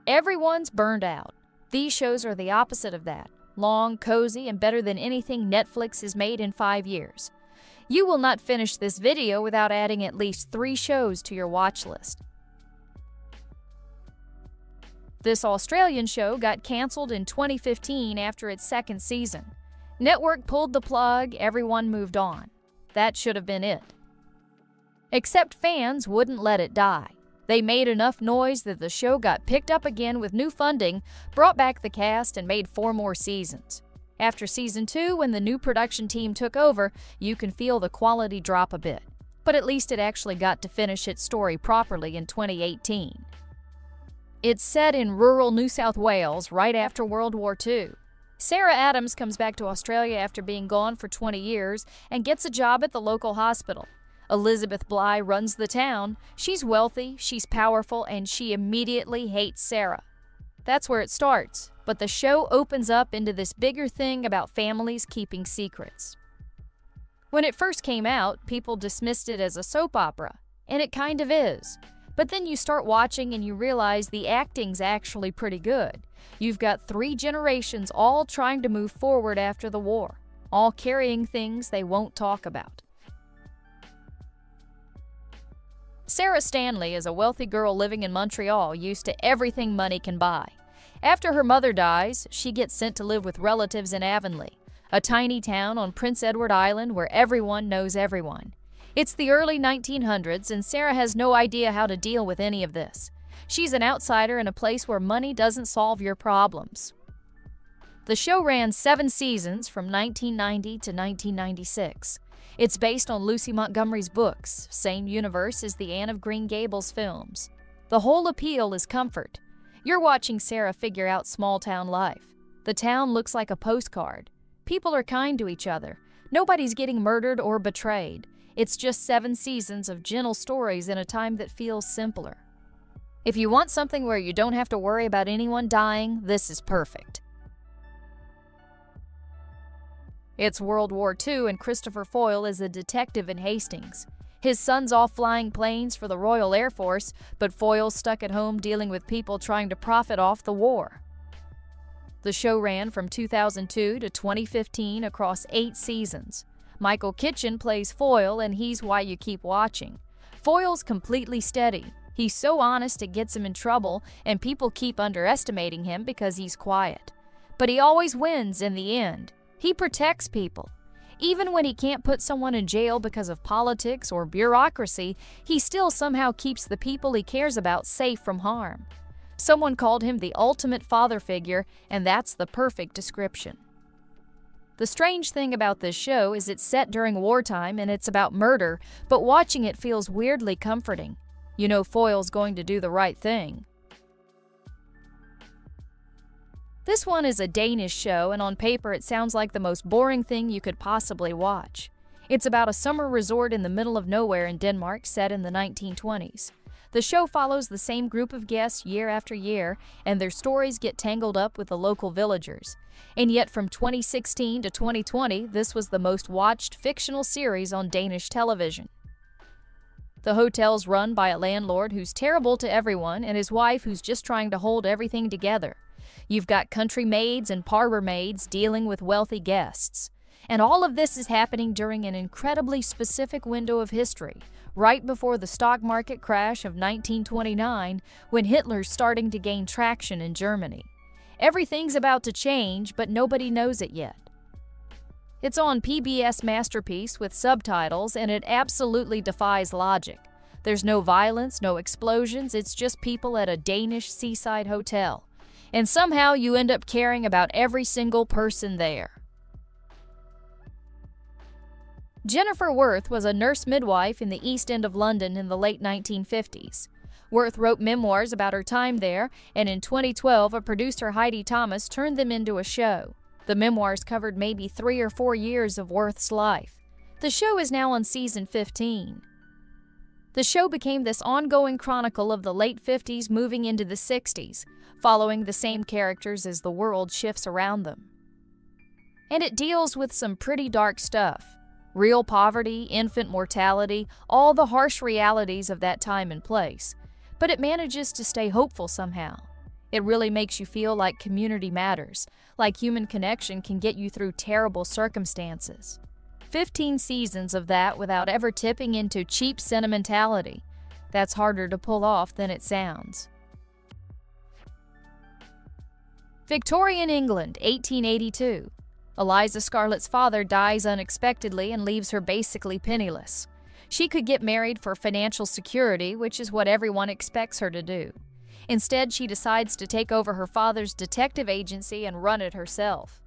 Everyone's burned out. These shows are the opposite of that. Long, cozy, and better than anything Netflix has made in 5 years. You will not finish this video without adding at least 3 shows to your watch list. This Australian show got cancelled in 2015 after its 2nd season. Network pulled the plug, everyone moved on. That should have been it. Except fans wouldn't let it die. They made enough noise that the show got picked up again with new funding, brought back the cast, and made 4 more seasons. After season 2, when the new production team took over, you can feel the quality drop a bit. But at least it actually got to finish its story properly in 2018. It's set in rural New South Wales right after World War II. Sarah Adams comes back to Australia after being gone for 20 years and gets a job at the local hospital. Elizabeth Bligh runs the town. She's wealthy, she's powerful, and she immediately hates Sarah. That's where it starts, but the show opens up into this bigger thing about families keeping secrets. When it first came out, people dismissed it as a soap opera, and it kind of is. But then you start watching and you realize the acting's actually pretty good. You've got 3 generations all trying to move forward after the war, all carrying things they won't talk about. Sarah Stanley is a wealthy girl living in Montreal, used to everything money can buy. After her mother dies, she gets sent to live with relatives in Avonlea, a tiny town on Prince Edward Island where everyone knows everyone. It's the early 1900s, and Sarah has no idea how to deal with any of this. She's an outsider in a place where money doesn't solve your problems. The show ran 7 seasons from 1990 to 1996. It's based on Lucy Montgomery's books, same universe as the Anne of Green Gables films. The whole appeal is comfort. You're watching Sarah figure out small-town life. The town looks like a postcard. People are kind to each other. Nobody's getting murdered or betrayed. It's just 7 seasons of gentle stories in a time that feels simpler. If you want something where you don't have to worry about anyone dying, this is perfect. It's World War II, and Christopher Foyle is a detective in Hastings. His son's off flying planes for the Royal Air Force, but Foyle's stuck at home dealing with people trying to profit off the war. The show ran from 2002 to 2015 across 8 seasons. Michael Kitchen plays Foyle, and he's why you keep watching. Foyle's completely steady. He's so honest it gets him in trouble, and people keep underestimating him because he's quiet. But he always wins in the end. He protects people. Even when he can't put someone in jail because of politics or bureaucracy, he still somehow keeps the people he cares about safe from harm. Someone called him the ultimate father figure, and that's the perfect description. The strange thing about this show is it's set during wartime and it's about murder, but watching it feels weirdly comforting. You know Foyle's going to do the right thing. This one is a Danish show, and on paper it sounds like the most boring thing you could possibly watch. It's about a summer resort in the middle of nowhere in Denmark set in the 1920s. The show follows the same group of guests year after year, and their stories get tangled up with the local villagers. And yet from 2016 to 2020, this was the most watched fictional series on Danish television. The hotel's run by a landlord who's terrible to everyone and his wife who's just trying to hold everything together. You've got country maids and parlor maids dealing with wealthy guests. And all of this is happening during an incredibly specific window of history, right before the stock market crash of 1929, when Hitler's starting to gain traction in Germany. Everything's about to change, but nobody knows it yet. It's on PBS Masterpiece with subtitles, and it absolutely defies logic. There's no violence, no explosions, it's just people at a Danish seaside hotel. And somehow you end up caring about every single person there. Jennifer Worth was a nurse midwife in the East End of London in the late 1950s. Worth wrote memoirs about her time there, and in 2012, a producer, Heidi Thomas, turned them into a show. The memoirs covered maybe 3 or 4 years of Worth's life. The show is now on season 15. The show became this ongoing chronicle of the late 50s moving into the 60s, following the same characters as the world shifts around them. And it deals with some pretty dark stuff. Real poverty, infant mortality, all the harsh realities of that time and place. But it manages to stay hopeful somehow. It really makes you feel like community matters, like human connection can get you through terrible circumstances. 15 seasons of that without ever tipping into cheap sentimentality. That's harder to pull off than it sounds. Victorian England, 1882. Eliza Scarlet's father dies unexpectedly and leaves her basically penniless. She could get married for financial security, which is what everyone expects her to do. Instead, she decides to take over her father's detective agency and run it herself.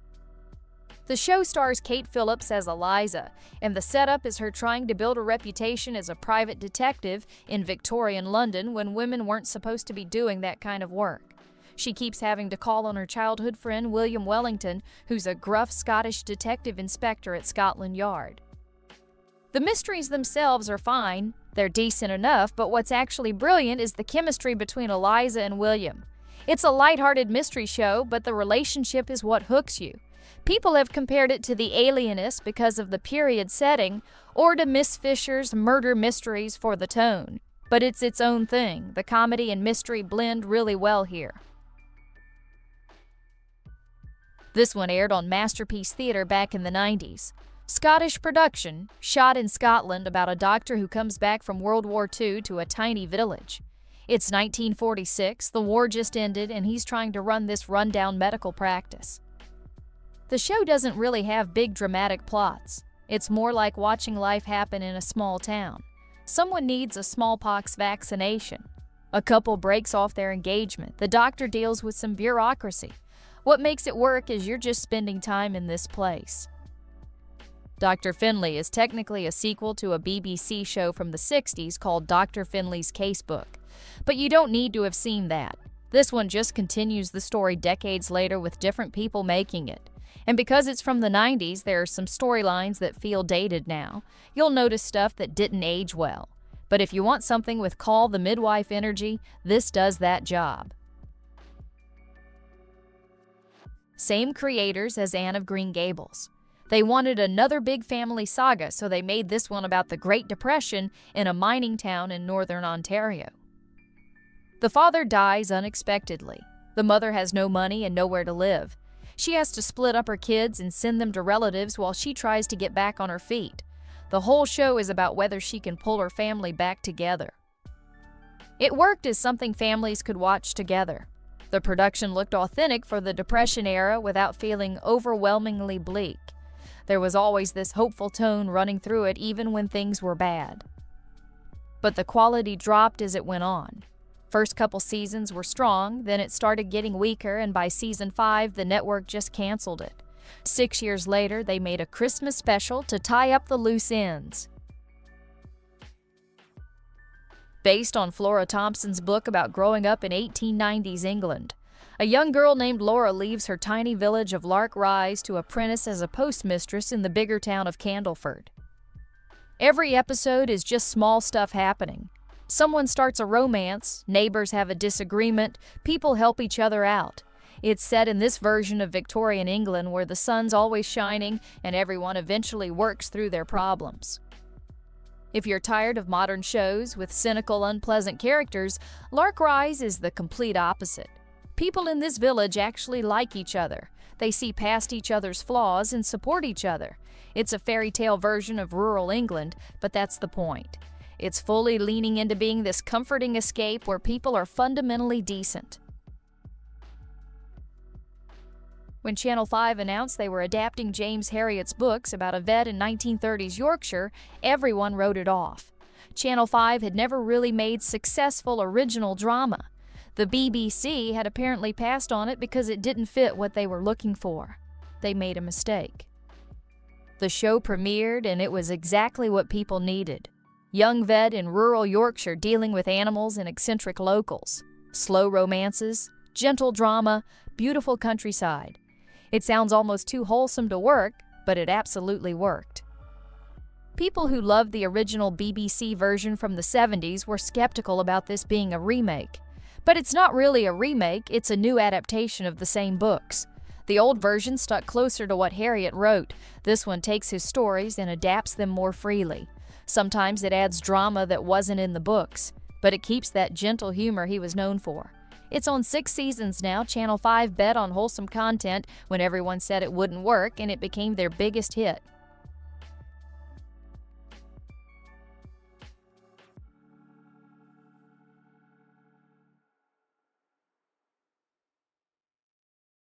The show stars Kate Phillips as Eliza, and the setup is her trying to build a reputation as a private detective in Victorian London when women weren't supposed to be doing that kind of work. She keeps having to call on her childhood friend William Wellington, who's a gruff Scottish detective inspector at Scotland Yard. The mysteries themselves are fine, they're decent enough, but what's actually brilliant is the chemistry between Eliza and William. It's a lighthearted mystery show, but the relationship is what hooks you. People have compared it to The Alienist because of the period setting, or to Miss Fisher's Murder Mysteries for the tone. But it's its own thing. The comedy and mystery blend really well here. This one aired on Masterpiece Theatre back in the 90s. Scottish production, shot in Scotland about a doctor who comes back from World War II to a tiny village. It's 1946, the war just ended, and he's trying to run this rundown medical practice. The show doesn't really have big dramatic plots. It's more like watching life happen in a small town. Someone needs a smallpox vaccination. A couple breaks off their engagement. The doctor deals with some bureaucracy. What makes it work is you're just spending time in this place. Dr. Finlay is technically a sequel to a BBC show from the 60s called Dr. Finlay's Casebook. But you don't need to have seen that. This one just continues the story decades later with different people making it. And because it's from the 90s, there are some storylines that feel dated now. You'll notice stuff that didn't age well. But if you want something with Call the Midwife energy, this does that job. Same creators as Anne of Green Gables. They wanted another big family saga, so they made this one about the Great Depression in a mining town in northern Ontario. The father dies unexpectedly. The mother has no money and nowhere to live. She has to split up her kids and send them to relatives while she tries to get back on her feet. The whole show is about whether she can pull her family back together. It worked as something families could watch together. The production looked authentic for the Depression era without feeling overwhelmingly bleak. There was always this hopeful tone running through it even when things were bad. But the quality dropped as it went on. First couple seasons were strong, then it started getting weaker, and by season 5, the network just canceled it. 6 years later, they made a Christmas special to tie up the loose ends. Based on Flora Thompson's book about growing up in 1890s England, a young girl named Laura leaves her tiny village of Lark to apprentice as a postmistress in the bigger town of Candleford. Every episode is just small stuff happening. Someone starts a romance, neighbors have a disagreement, people help each other out. It's set in this version of Victorian England where the sun's always shining and everyone eventually works through their problems. If you're tired of modern shows with cynical, unpleasant characters, Lark is the complete opposite. People in this village actually like each other. They see past each other's flaws and support each other. It's a fairy tale version of rural England, but that's the point. It's fully leaning into being this comforting escape where people are fundamentally decent. When Channel 5 announced they were adapting James Herriot's books about a vet in 1930s Yorkshire, everyone wrote it off. Channel 5 had never really made successful original drama. The BBC had apparently passed on it because it didn't fit what they were looking for. They made a mistake. The show premiered, and it was exactly what people needed. Young vet in rural Yorkshire dealing with animals and eccentric locals. Slow romances, gentle drama, beautiful countryside. It sounds almost too wholesome to work, but it absolutely worked. People who loved the original BBC version from the 70s were skeptical about this being a remake. But it's not really a remake, it's a new adaptation of the same books. The old version stuck closer to what Herriot wrote. This one takes his stories and adapts them more freely. Sometimes it adds drama that wasn't in the books, but it keeps that gentle humor he was known for. It's on 6 seasons now. Channel 5 bet on wholesome content when everyone said it wouldn't work, and it became their biggest hit.